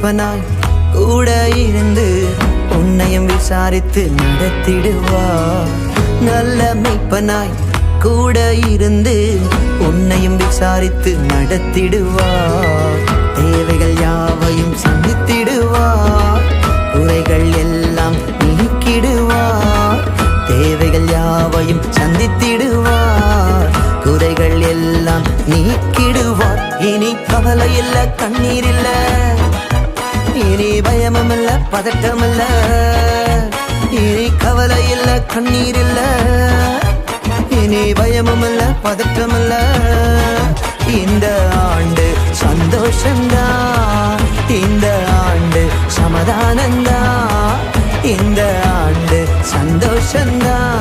மெய்ப்பனாய் கூட இருந்து உன்னையும் விசாரித்து நடத்திடுவார். நல்ல மெய்ப்பனாய் கூட இருந்து உன்னையும் விசாரித்து நடத்திடுவார். தேவைகள் யாவையும் சந்தித்திடுவார். குறைகள் எல்லாம் நீக்கிடுவார். தேவைகள் யாவையும் சந்தித்திடுவார். குறைகள் எல்லாம் நீக்கிடுவார். இனி கவலை இல்ல, கண்ணீர் இல்ல, இனி பயமும் இல்ல, பதட்டம் இல்ல. இனி கவலை இல்ல, கண்ணீர் இல்ல, இனி பயமும் இல்ல, பதட்டம் இல்ல. இந்த ஆண்டு சந்தோஷம்தான், இந்த ஆண்டு சமாதானம்தான், இந்த ஆண்டு சந்தோஷம்தான்.